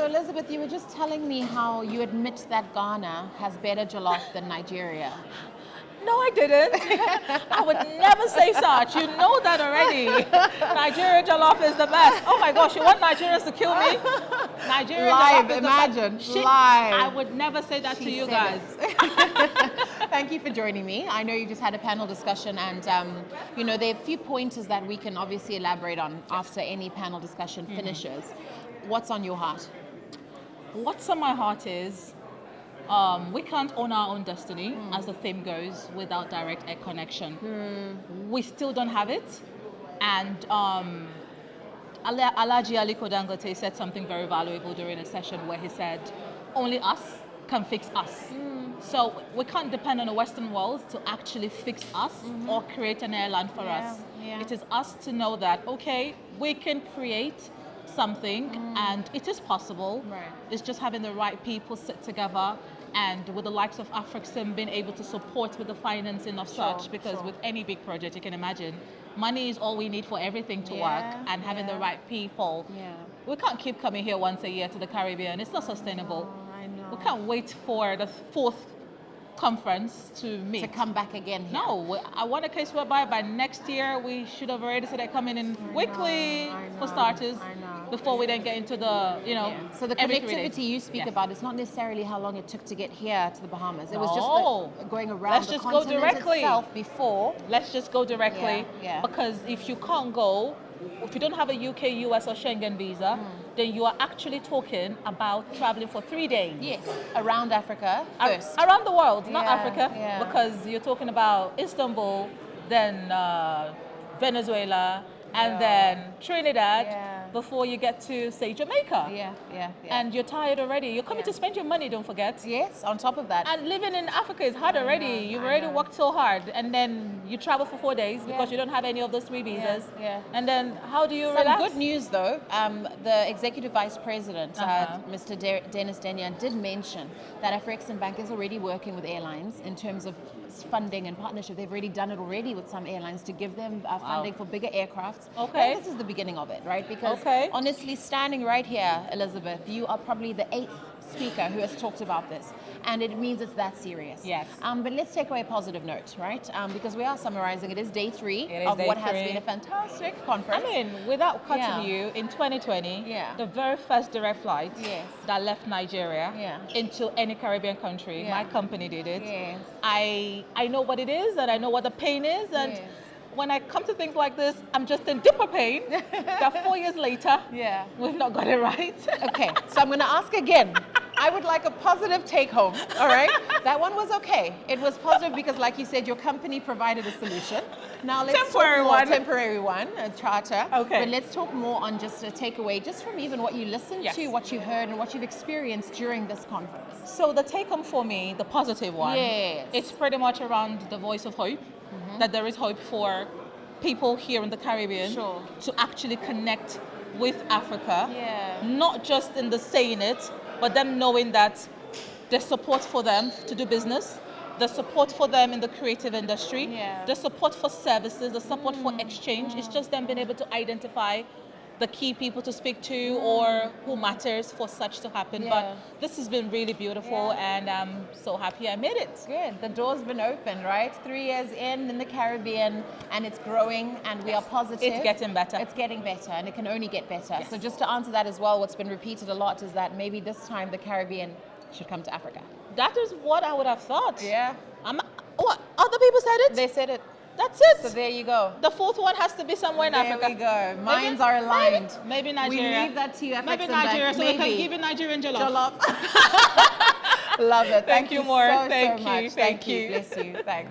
Elizabeth, you were just telling me how you admit that Ghana has better jollof than Nigeria. No, I didn't. I would never say such. You know that already. Nigeria jollof is the best. Oh my gosh, you want Nigerians to kill me? Nigeria Live, jollof is imagine, the best. live. I would never say that to you guys. Thank you for joining me. I know you just had a panel discussion, and you know, there are a few pointers that we can obviously elaborate on after any panel discussion finishes. What's on your heart? What's on my heart is we can't own our own destiny, as the theme goes, without direct air connection. We still don't have it. And Alhaji Aliko Dangote said something very valuable during a session where he said, only us can fix us. So we can't depend on the Western world to actually fix us or create an airline for us. Yeah. It is us to know that, okay, we can create something and it is possible. Right. It's just having the right people sit together, and with the likes of Afreximbank being able to support with the financing of such, because with any big project, you can imagine, money is all we need for everything to work, and having the right people. We can't keep coming here once a year to the Caribbean. It's not sustainable. I know. We can't wait for the 4th conference to meet. To come back again here. No, I want a case whereby by next year we should have already started coming in weekly for starters, before we then get into the, you know. So the every 3 connectivity days. you speak about is not necessarily how long it took to get here to the Bahamas. It was No. just going around Let's the just go continent directly. itself before. Let's just go directly, Yeah. because if you can't go, if you don't have a UK, US or Schengen visa, then you are actually talking about traveling for 3 days. Yes, around Africa first. Around the world, not Yeah, Africa, yeah. because you're talking about Istanbul, then Venezuela, and then Trinidad, before you get to, say, Jamaica. Yeah. And you're tired already. You're coming to spend your money, don't forget. Yes, on top of that. And living in Africa is hard already. You've already worked so hard, and then you travel for 4 days because you don't have any of those 3 visas. And then how do you Some relax? good news though, the Executive Vice President, Mr. Dennis Denyan, did mention that Afreximbank is already working with airlines in terms of funding and partnership. They've already done it already with some airlines to give them funding for bigger aircrafts. Okay. And this is the beginning of it, right? Because honestly, standing right here, Elizabeth, you are probably the 8th speaker who has talked about this, and it means it's that serious. Yes. But let's take away a positive note, right? Because we are summarizing. It is day 3 It is of day what has 3. been a fantastic conference. I mean, without cutting you, in 2020, the very first direct flight that left Nigeria into any Caribbean country, my company did it. Yes. I know what it is, and I know what the pain is, and when I come to things like this, I'm just in deeper pain that 4 years later, we've not got it right. Okay, so I'm going to ask again. I would like a positive take home, all right? That one was okay. It was positive because, like you said, your company provided a solution. Now let's Temporary talk more, one. temporary one, a charter. Okay. But let's talk more on just a takeaway, just from even what you listened to, what you heard, and what you've experienced during this conference. So the take home for me, the positive one, it's pretty much around the voice of hope, that there is hope for people here in the Caribbean to actually connect with Africa, not just in the saying it, but them knowing that there's support for them to do business, the support for them in the creative industry, the support for services, the support for exchange. It's just them being able to identify the key people to speak to or who matters for such to happen. But this has been really beautiful, and I'm so happy I made it. Good. The door's been opened, right? 3 years in the Caribbean, and it's growing, and we are positive. It's getting better. It's getting better, and it can only get better. So just to answer that as well, what's been repeated a lot is that maybe this time the Caribbean should come to Africa. That is what I would have thought. Yeah. What? Other people said it? They said it. That's it. So there you go. The 4th one has to be somewhere in Africa. There we go. Minds are aligned. Maybe Nigeria. We leave that to you, Maybe Afreximbank. Nigeria, so we can give you Nigerian jollof. Love it. Thank you more. So Thank much. you. Thank you. Bless you. Thanks.